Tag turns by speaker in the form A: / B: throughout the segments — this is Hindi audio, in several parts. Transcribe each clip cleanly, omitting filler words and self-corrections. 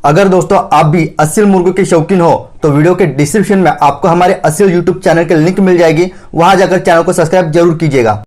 A: अगर दोस्तों आप भी असील मुर्गों के शौकीन हो तो वीडियो के डिस्क्रिप्शन में आपको हमारे असील यूट्यूब चैनल के लिंक मिल जाएगी। वहां जाकर चैनल को सब्सक्राइब जरूर कीजिएगा।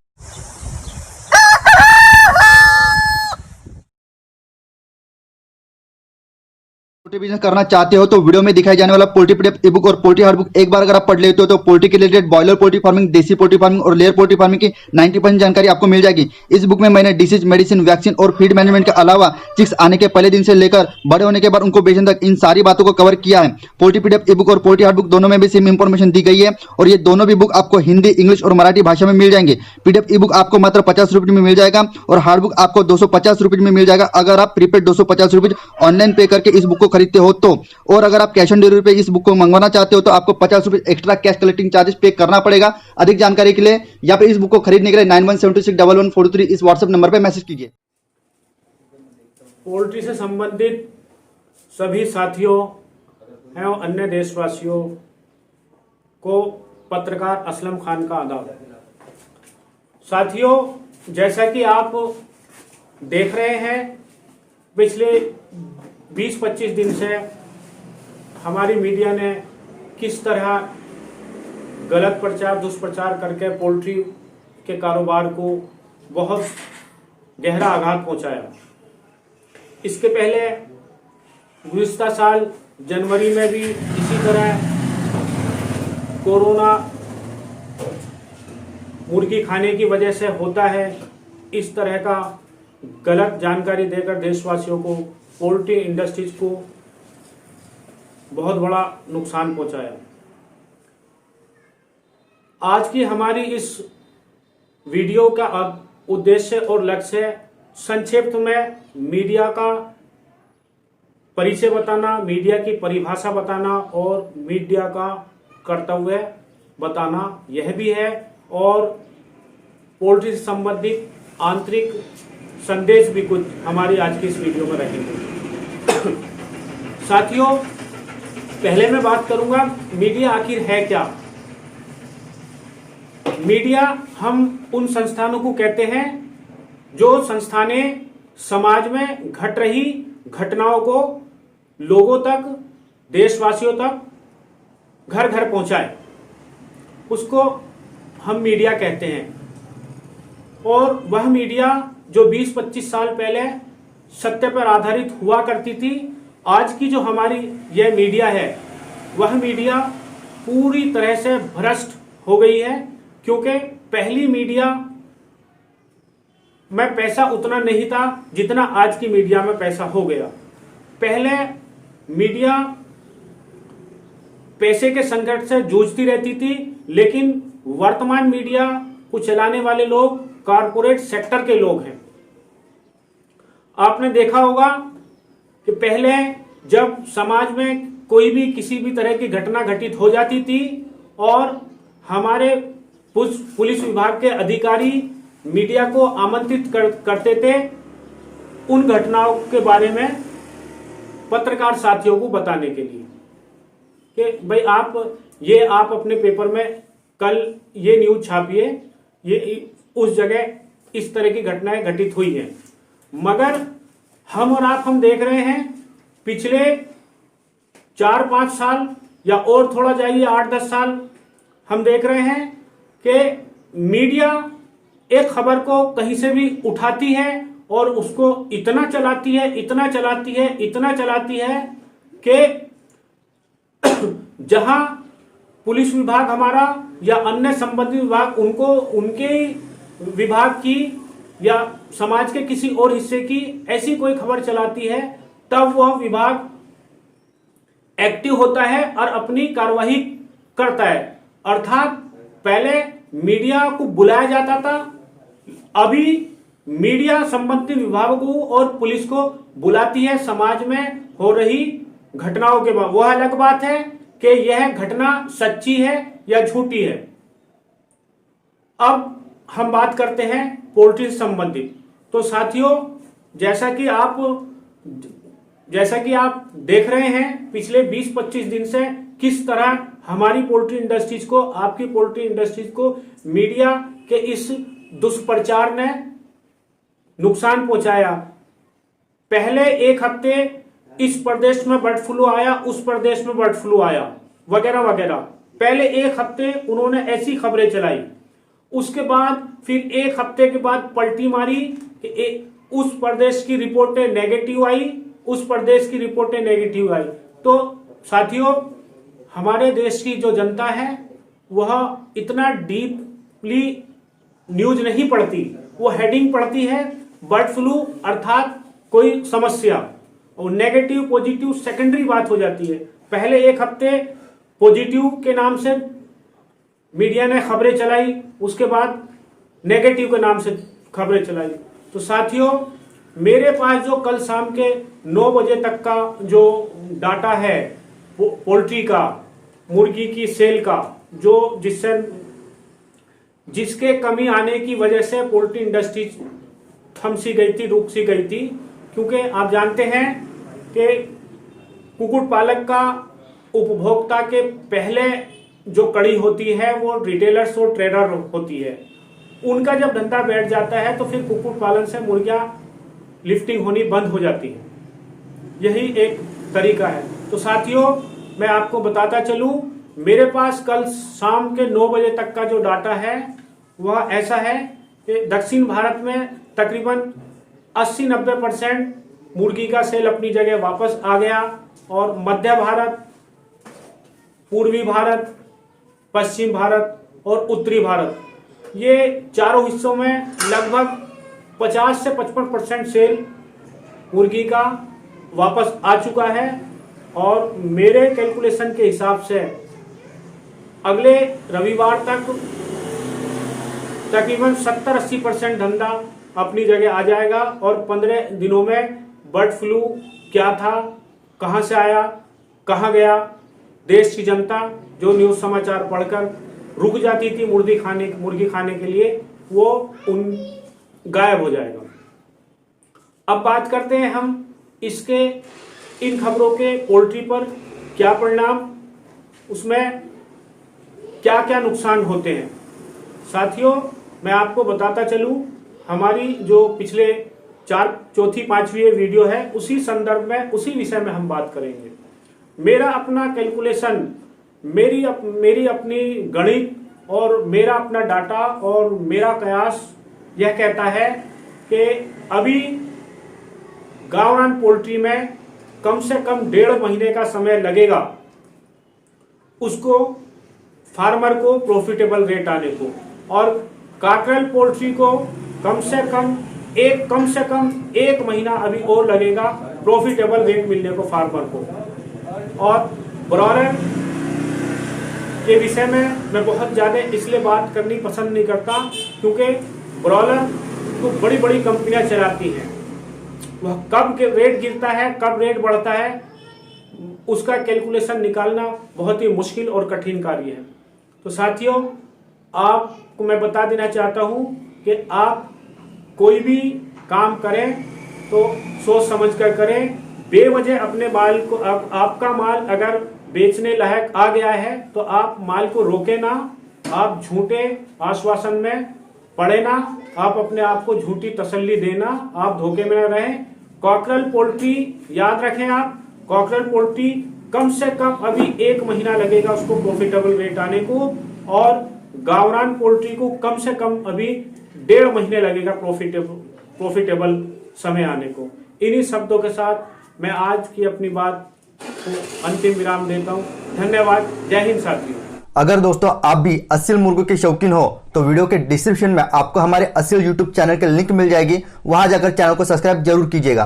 B: पोल्ट्री बिजनेस करना चाहते हो तो वीडियो में दिखाई जाने वाला पोल्ट्री पीडीएफ ई बुक और पोल्ट्री हार्ड बुक एक बार अगर आप पढ़ लेते हो तो पोल्ट्री के रिलेटेड बॉयलर पोल्ट्री फार्मिंग, देसी पोल्ट्री फार्मिंग और लेयर पोल्ट्री फार्मिंग की 90% जानकारी आपको मिल जाएगी। इस बुक में मैंने डिसीज, मेडिसिन, वैक्सीन और फीड मैनेजमेंट के अलावा चिक्स आने के पहले दिन से लेकर बड़े होने के बाद उनको बेचने तक इन सारी बातों को कवर किया है। पोल्ट्री पीडीएफ ई बुक और पोल्ट्री हार्ड बुक दोनों में भी सेम इंफॉर्मेशन दी गई है और ये दोनों भी बुक आपको हिंदी, इंग्लिश और मराठी भाषा में मिल जाएंगे। पीडीएफ ई बुक आपको मात्र 50 रुपये में मिल जाएगा और हार्ड बुक आपको 250 रुपये में मिल जाएगा अगर आप प्रीपेड 250 रुपये ऑनलाइन पे करके इस बुक को खरीदते हो तो। और अगर आप कैश ऑन डिलीवरी पे इस बुक को मंगवाना चाहते हो तो आपको 50 रुपये एक्स्ट्रा कैश कलेक्टिंग चार्जेस पे करना पड़ेगा। अधिक जानकारी के लिए या फिर इस बुक को खरीदने के लिए 91761143 इस व्हाट्सएप नंबर पे मैसेज कीजिए।
C: पोल्ट्री से संबंधित सभी साथियों एवं अन्य देशवासियों को पत्रकार असलम खान का आदाब। साथियों, जैसा कि आप देख रहे हैं पिछले 20-25 दिन से हमारी मीडिया ने किस तरह गलत प्रचार, दुष्प्रचार करके पोल्ट्री के कारोबार को बहुत गहरा आघात पहुंचाया। इसके पहले गुज़िश्ता साल जनवरी में भी इसी तरह कोरोना मुर्गी खाने की वजह से होता है, इस तरह का गलत जानकारी देकर देशवासियों को, पोल्ट्री इंडस्ट्रीज को बहुत बड़ा नुकसान पहुंचाया। आज की हमारी इस वीडियो का उद्देश्य और लक्ष्य संक्षिप्त में मीडिया का परिचय बताना, मीडिया की परिभाषा बताना और मीडिया का कर्तव्य बताना यह भी है, और पोल्ट्री से संबंधित आंतरिक संदेश भी कुछ हमारी आज की इस वीडियो में रहेंगे। साथियों, पहले मैं बात करूंगा मीडिया आखिर है क्या। मीडिया हम उन संस्थानों को कहते हैं जो संस्थानें समाज में घट रही घटनाओं को लोगों तक, देशवासियों तक घर घर पहुंचाए, उसको हम मीडिया कहते हैं। और वह मीडिया जो 20-25 साल पहले सत्य पर आधारित हुआ करती थी, आज की जो हमारी यह मीडिया है वह मीडिया पूरी तरह से भ्रष्ट हो गई है। क्योंकि पहली मीडिया में पैसा उतना नहीं था जितना आज की मीडिया में पैसा हो गया। पहले मीडिया पैसे के संकट से जूझती रहती थी, लेकिन वर्तमान मीडिया को चलाने वाले लोग कारपोरेट सेक्टर के लोग हैं। आपने देखा होगा कि पहले जब समाज में कोई भी किसी भी तरह की घटना घटित हो जाती थी और हमारे पुलिस विभाग के अधिकारी मीडिया को आमंत्रित करते थे उन घटनाओं के बारे में पत्रकार साथियों को बताने के लिए कि भाई आप अपने पेपर में कल ये न्यूज छापिए, ये उस जगह इस तरह की घटनाएं घटित हुई हैं। मगर हम देख रहे हैं पिछले 4-5 साल या और थोड़ा जाइए 8-10 साल, हम देख रहे हैं कि मीडिया एक खबर को कहीं से भी उठाती है और उसको इतना चलाती है कि जहां पुलिस विभाग हमारा या अन्य संबंधित विभाग उनको उनके विभाग की या समाज के किसी और हिस्से की ऐसी कोई खबर चलाती है, तब वह विभाग एक्टिव होता है और अपनी कार्यवाही करता है। अर्थात पहले मीडिया को बुलाया जाता था, अभी मीडिया संबंधित विभागों और पुलिस को बुलाती है समाज में हो रही घटनाओं के बाद। वह अलग बात है कि यह घटना सच्ची है या झूठी है। अब हम बात करते हैं पोल्ट्री से संबंधित। तो साथियों, जैसा कि आप देख रहे हैं पिछले 20-25 दिन से किस तरह हमारी पोल्ट्री इंडस्ट्रीज को, आपकी पोल्ट्री इंडस्ट्रीज को मीडिया के इस दुष्प्रचार ने नुकसान पहुंचाया। पहले एक हफ्ते इस प्रदेश में बर्ड फ्लू आया, उस प्रदेश में बर्ड फ्लू आया, वगैरह वगैरह। पहले एक हफ्ते उन्होंने ऐसी खबरें चलाई, उसके बाद फिर एक हफ्ते के बाद पलटी मारी कि उस प्रदेश की रिपोर्टें नेगेटिव आई, उस प्रदेश की रिपोर्टें नेगेटिव आई। तो साथियों, हमारे देश की जो जनता है वह इतना डीपली न्यूज नहीं पढ़ती, वो हेडिंग पढ़ती है बर्ड फ्लू अर्थात कोई समस्या, और नेगेटिव पॉजिटिव सेकेंडरी बात हो जाती है। पहले एक हफ्ते पॉजिटिव के नाम से मीडिया ने खबरें चलाई, उसके बाद नेगेटिव के नाम से खबरें चलाई। तो साथियों, मेरे पास जो कल शाम के 9 बजे तक का जो डाटा है पोल्ट्री का, मुर्गी की सेल का, जो जिसके कमी आने की वजह से पोल्ट्री इंडस्ट्री थम सी गई थी, रुक सी गई थी, क्योंकि आप जानते हैं कि कुक्कुट पालक का उपभोक्ता के पहले जो कड़ी होती है वो रिटेलर्स और ट्रेडर होती है। उनका जब धंधा बैठ जाता है तो फिर कुक्कुट पालन से मुर्गियां लिफ्टिंग होनी बंद हो जाती है। यही एक तरीका है। तो साथियों, मैं आपको बताता चलूं, मेरे पास कल शाम के 9 बजे तक का जो डाटा है वह ऐसा है कि दक्षिण भारत में तकरीबन 80-90% मुर्गी का सेल अपनी जगह वापस आ गया, और मध्य भारत, पूर्वी भारत, पश्चिम भारत और उत्तरी भारत, ये चारों हिस्सों में लगभग 50 से 55% सेल मुर्गी का वापस आ चुका है। और मेरे कैलकुलेशन के हिसाब से अगले रविवार तक तकरीबन 70-80% धंधा अपनी जगह आ जाएगा, और 15 दिनों में बर्ड फ्लू क्या था, कहां से आया, कहां गया, देश की जनता जो न्यूज समाचार पढ़कर रुक जाती थी मुर्गी खाने के लिए, वो गायब हो जाएगा। अब बात करते हैं हम इन खबरों के पोल्ट्री पर क्या परिणाम, उसमें क्या क्या नुकसान होते हैं। साथियों, मैं आपको बताता चलूं, हमारी जो पिछले 4वीं वीडियो है उसी संदर्भ में, उसी विषय में हम बात करेंगे। मेरा अपना कैलकुलेशन, मेरी अपनी गणित और मेरा अपना डाटा और मेरा कयास यह कहता है कि अभी गावरान पोल्ट्री में कम से कम 1.5 महीने का समय लगेगा उसको, फार्मर को प्रॉफिटेबल रेट आने को, और काकरेल पोल्ट्री को कम से कम एक महीना अभी और लगेगा प्रॉफिटेबल रेट मिलने को फार्मर को। और ब्रॉयलर के विषय में मैं बहुत ज़्यादा इसलिए बात करनी पसंद नहीं करता क्योंकि ब्रॉयलर तो बड़ी बड़ी कंपनियां चलाती हैं, वह कब के रेट गिरता है, कब रेट बढ़ता है, उसका कैलकुलेशन निकालना बहुत ही मुश्किल और कठिन कार्य है। तो साथियों, आपको मैं बता देना चाहता हूं कि आप कोई भी काम करें तो सोच समझ कर करें। बेवजह अपने माल को, आपका माल अगर बेचने लायक आ गया है तो आप माल को रोके ना, आप झूठे आश्वासन में पड़े ना, आप अपने आप को झूठी तसल्ली देना, आप धोखे में न रहें। कॉकरेल पोल्ट्री याद रखें, आप कॉकरेल पोल्ट्री कम से कम अभी 1 महीना लगेगा उसको प्रॉफिटेबल रेट आने को, और गावरान पोल्ट्री को कम से कम अभी 1.5 महीने लगेगा प्रॉफिटेबल समय आने को। इन्हीं शब्दों के साथ मैं आज की अपनी बात को अंतिम विराम देता हूं। धन्यवाद। जय हिंद साथियों।
A: अगर दोस्तों आप भी असील मुर्गों के शौकीन हो तो वीडियो के डिस्क्रिप्शन में आपको हमारे असील यूट्यूब चैनल के लिंक मिल जाएगी, वहां जाकर चैनल को सब्सक्राइब जरूर कीजिएगा।